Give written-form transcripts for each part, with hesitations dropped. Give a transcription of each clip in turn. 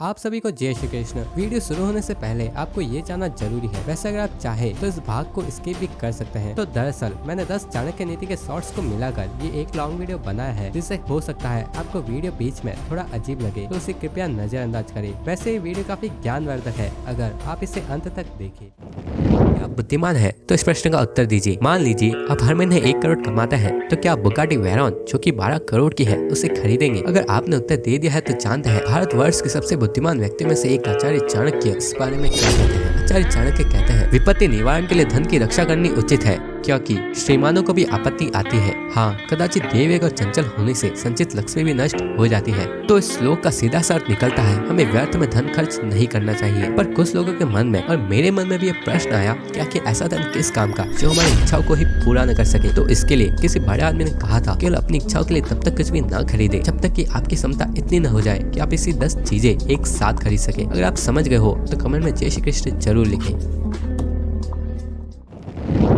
आप सभी को जय श्री कृष्ण। वीडियो शुरू होने से पहले आपको ये जानना जरूरी है, वैसे अगर आप चाहे तो इस भाग को स्किप भी कर सकते हैं। तो दरअसल मैंने 10 चाणक्य नीति के शॉर्ट्स को मिलाकर ये एक लॉन्ग वीडियो बनाया है, जिससे हो सकता है आपको वीडियो बीच में थोड़ा अजीब लगे, तो उसे कृपया नजरअंदाज करें। वैसे ये वीडियो काफी ज्ञानवर्धक है, अगर आप इसे अंत तक देखें। क्या आप बुद्धिमान है? तो इस प्रश्न का उत्तर दीजिए। मान लीजिए आप हर महीने 1 करोड़ कमाते हैं, तो क्या आप बुगाटी वेरॉन जो कि 12 करोड़ की है उसे खरीदेंगे? अगर आपने उत्तर दे दिया है तो जानते हैं भारतवर्ष के सबसे बुद्धिमान व्यक्ति में से एक आचार्य चाणक्य इस बारे में क्या कहते हैं। आचार्य चाणक्य कहते हैं, विपत्ति निवारण के लिए धन की रक्षा करनी उचित है, क्योंकि श्रीमानों को भी आपत्ति आती है। हाँ, कदाचित देवेग और चंचल होने से संचित लक्ष्मी भी नष्ट हो जाती है। तो इस श्लोक का सीधा सा अर्थ निकलता है, हमें व्यर्थ में धन खर्च नहीं करना चाहिए। पर कुछ लोगों के मन में और मेरे मन में भी ये प्रश्न आया, क्या कि ऐसा धन किस काम का जो हमारी इच्छाओं को ही पूरा न कर सके। तो इसके लिए किसी बड़े आदमी ने कहा था, केवल अपनी इच्छाओं के लिए तब तक कुछ भी न खरीदे जब तक कि आपकी क्षमता इतनी न हो जाए कि आप इसी 10 चीजें एक साथ खरीद सके। अगर आप समझ गए हो तो कमेंट में जय श्री कृष्ण जरूर लिखें।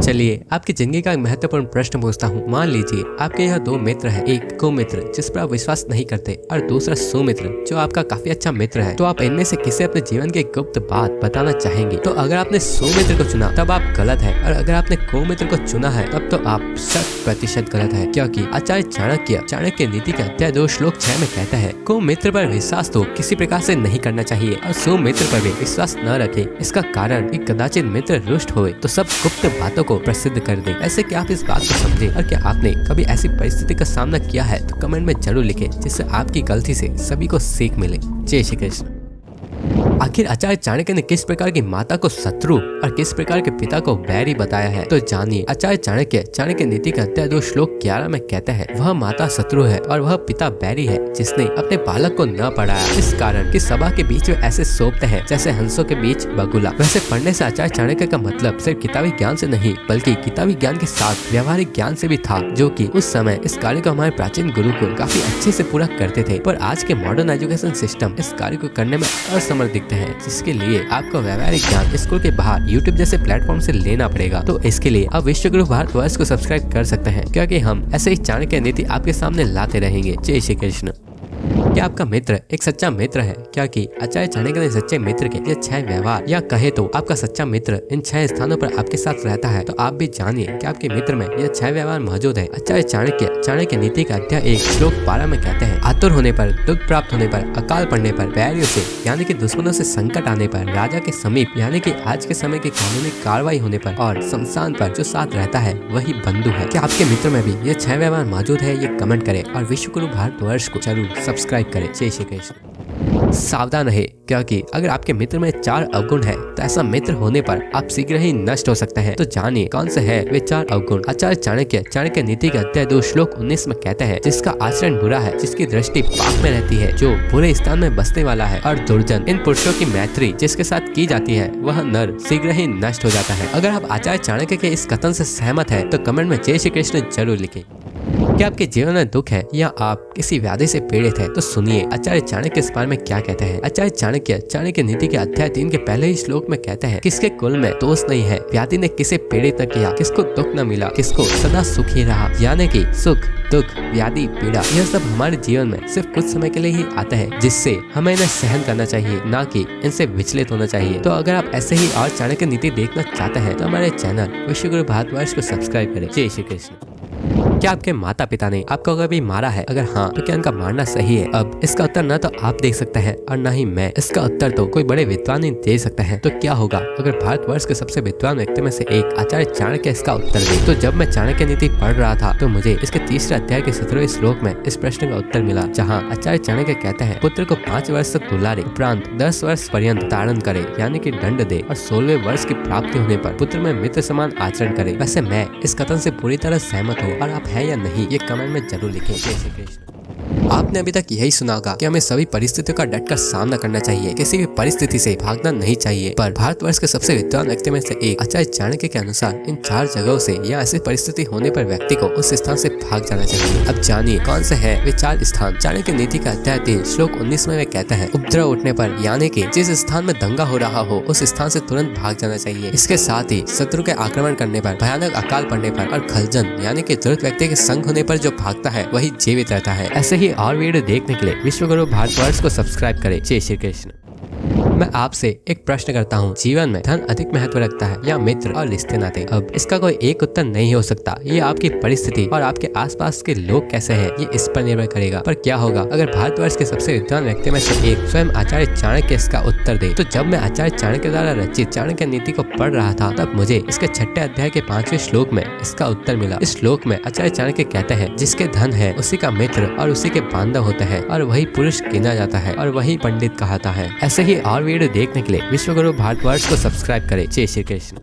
चलिए आपकी जिंदगी का एक महत्वपूर्ण प्रश्न पूछता हूँ। मान लीजिए आपके यहाँ 2 मित्र हैं, एक कुमित्र जिस पर आप विश्वास नहीं करते और दूसरा सुमित्र जो आपका काफी अच्छा मित्र है। तो आप इनमें से किसे अपने जीवन की गुप्त बात बताना चाहेंगे? तो अगर आपने सुमित्र को चुना तब आप गलत है, और अगर आपने कुमित्र को चुना है तब तो आप 100% गलत है, क्योंकि आचार्य चाणक्य नीति के अध्याय 2 श्लोक 6 में कहता है, कुमित्र पर विश्वास तो किसी प्रकार से नहीं करना चाहिए और सुमित्र पर भी विश्वास न रखे। इसका कारण कि कदाचित मित्र रुष्ट होए तो सब गुप्त बातों को प्रसिद्ध कर दे। ऐसे कि आप इस बात को समझे, और क्या आपने कभी ऐसी परिस्थिति का सामना किया है तो कमेंट में जरूर लिखें, जिससे आपकी गलती से सभी को सीख मिले। जय श्री कृष्ण। आखिर आचार्य चाणक्य ने किस प्रकार की माता को शत्रु और किस प्रकार के पिता को बैरी बताया है? तो जानिए। आचार्य चाणक्य नीति का अध्याय 2 श्लोक 11 में कहते हैं, वह माता शत्रु है और वह पिता बैरी है जिसने अपने बालक को न पढ़ाया, इस कारण कि सभा के बीच में ऐसे सोपते हैं जैसे हंसों के बीच बगुला। वैसे पढ़ने से आचार्य चाणक्य का मतलब सिर्फ किताबी ज्ञान से नहीं, बल्कि किताबी ज्ञान के साथ व्यवहारिक ज्ञान से भी था, जो कि उस समय इस कार्य को हमारे प्राचीन गुरुकुल काफी अच्छे से पूरा करते थे। पर आज के मॉडर्न एजुकेशन सिस्टम इस कार्य को करने में असमर्थ दिखते हैं, जिसके लिए आपको व्यवहारिक ज्ञान स्कूल के बाहर YouTube जैसे प्लेटफॉर्म से लेना पड़ेगा। तो इसके लिए आप विश्व गुरु भारतवर्ष को सब्सक्राइब कर सकते हैं, क्योंकि हम ऐसे ही चाणक्य नीति आपके सामने लाते रहेंगे। जय श्री कृष्ण। क्या आपका मित्र एक सच्चा मित्र है? क्योंकि आचार्य चाणक्य ने सच्चे मित्र के ये 6 व्यवहार, या कहे तो आपका सच्चा मित्र इन 6 स्थानों पर आपके साथ रहता है। तो आप भी जानिए कि आपके मित्र में ये 6 व्यवहार मौजूद है। आचार्य चाणक्य नीति का अध्याय 1 श्लोक 12 में कहते हैं, आतुर होने पर, दुख प्राप्त होने पर, अकाल पड़ने पर, बैरियों से यानी कि दुश्मनों से संकट आने पर, राजा के समीप यानी कि आज के समय की कानूनी कार्रवाई होने पर, और शमशान पर जो साथ रहता है वही बंधु है। क्या आपके मित्र में भी ये 6 व्यवहार मौजूद है? ये कमेंट करें और विश्व गुरु भारतवर्ष को जरूर सब्सक्राइब करें। जय श्री कृष्ण। सावधान रहे, क्योंकि अगर आपके मित्र में 4 अवगुण है तो ऐसा मित्र होने पर आप शीघ्र ही नष्ट हो सकते हैं। तो जानिए कौन से है वे 4 अवगुण। आचार्य चाणक्य नीति के अध्याय 2 श्लोक 19 में कहते हैं, जिसका आचरण बुरा है, जिसकी दृष्टि पाप में रहती है, जो बुरे स्थान में बसने वाला है और दुर्जन, इन पुरुषों की मैत्री जिसके साथ की जाती है वह नर शीघ्र ही नष्ट हो जाता है। अगर आप आचार्य चाणक्य के इस कथन से सहमत है तो कमेंट में जय श्री कृष्ण जरूर लिखें। क्या आपके जीवन में दुख है या आप किसी व्याधि से पीड़ित है? तो सुनिए आचार्य चाणक्य इस बारे में क्या कहते हैं। आचार्य चाणक्य नीति के अध्याय 3 के पहले ही श्लोक में कहते हैं, किसके कुल में दोष नहीं है, व्याधि ने किसे पीड़ित न किया, किसको दुख न मिला, किसको सदा सुख ही रहा। यानी कि सुख, दुख, व्याधि, पीड़ा यह सब हमारे जीवन में सिर्फ कुछ समय के लिए ही आते हैं, जिससे हमें इन्हें सहन करना चाहिए, न कि इनसे विचलित होना चाहिए। तो अगर आप ऐसे ही और चाणक्य नीति देखना चाहते हैं तो हमारे चैनल विश्व गुरु भारतवर्ष को सब्सक्राइब करें। जय श्री कृष्ण। क्या आपके माता पिता ने आपको कभी मारा है? अगर हाँ तो क्या उनका मारना सही है? अब इसका उत्तर न तो आप देख सकते हैं और न ही मैं, इसका उत्तर तो कोई बड़े विद्वान ही दे सकते हैं। तो क्या होगा अगर भारतवर्ष के सबसे विद्वान व्यक्ति में से एक आचार्य चाणक्य इसका उत्तर दे? तो जब मैं चाणक्य नीति पढ़ रहा था तो मुझे इसके 3रे अध्याय के 17वें श्लोक में इस प्रश्न का उत्तर मिला, जहाँ आचार्य चाणक्य कहते हैं, पुत्र को 5 वर्ष तक दुलारे, उपरांत 10 वर्ष पर्यंत ताड़न करे यानी कि दंड दे, और 16वें वर्ष की प्राप्ति होने पर पुत्र में मित्र समान आचरण करे। वैसे मैं इस कथन से पूरी तरह सहमत हूँ, और आप है या नहीं ये कमेंट में जरूर लिखें। जय श्री कृष्ण। आपने अभी तक यही सुना होगा कि हमें सभी परिस्थितियों का डटकर सामना करना चाहिए, किसी भी परिस्थिति से भागना नहीं चाहिए। पर भारतवर्ष के सबसे विद्वान व्यक्ति में से एक आचार्य चाणक्य के अनुसार इन 4 जगहों से या ऐसी परिस्थिति होने पर व्यक्ति को उस स्थान से भाग जाना चाहिए। अब जानिए कौन से है वे 4 स्थान। चाणक्य नीति का अध्याय 3 श्लोक 19 में वे कहते हैं, उपद्रव उठने पर यानी कि जिस स्थान में दंगा हो रहा हो उस स्थान से तुरंत भाग जाना चाहिए। इसके साथ ही शत्रु के आक्रमण करने पर, भयानक अकाल पड़ने पर और खलजन यानी कि दुष्ट व्यक्ति के संग होने पर जो भागता है वही जीवित रहता है। ऐसे ही और वीडियो देखने के लिए विश्वगुरु भारतवर्ष को सब्सक्राइब करें। जय श्री कृष्ण। मैं आपसे एक प्रश्न करता हूँ, जीवन में धन अधिक महत्व रखता है या मित्र और रिश्ते नाते? अब इसका कोई एक उत्तर नहीं हो सकता। ये आपकी परिस्थिति और आपके आसपास के लोग कैसे हैं, ये इस पर निर्भर करेगा। पर क्या होगा अगर भारतवर्ष के सबसे विद्वान व्यक्ति में से एक स्वयं आचार्य चाणक्य इसका उत्तर दे? तो जब मैं आचार्य चाणक्य द्वारा रचित चाणक्य नीति को पढ़ रहा था, तब मुझे इसके 6 अध्याय के 5वें श्लोक में इसका उत्तर मिला। इस श्लोक में आचार्य चाणक्य कहते हैं, जिसके धन है उसी का मित्र और उसी के बांधव होता है, और वही पुरुष गिना जाता है और वही पंडित कहता है। ऐसे ही और वीडियो देखने के लिए विश्वगुरु भारतवर्ष को सब्सक्राइब करें। जय श्री कृष्ण।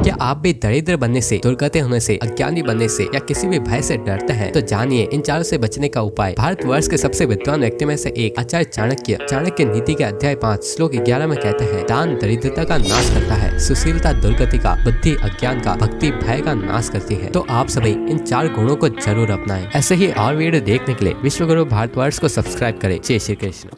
क्या आप भी दरिद्र बनने से, दुर्गति होने से, अज्ञानी बनने से या किसी भी भय से डरते हैं? तो जानिए इन चारों से बचने का उपाय। भारतवर्ष के सबसे विद्वान व्यक्ति में से एक आचार्य चाणक्य नीति के अध्याय 5 श्लोक 11 में कहते हैं, दान दरिद्रता का नाश करता है, सुशीलता दुर्गति का, बुद्धि अज्ञान का, भक्ति भय का नाश करती है। तो आप सभी इन 4 गुणों को जरूर अपनाएं। ऐसे ही और वीडियो देखने के लिए विश्वगुरु भारतवर्ष को सब्सक्राइब करें। जय श्री कृष्ण।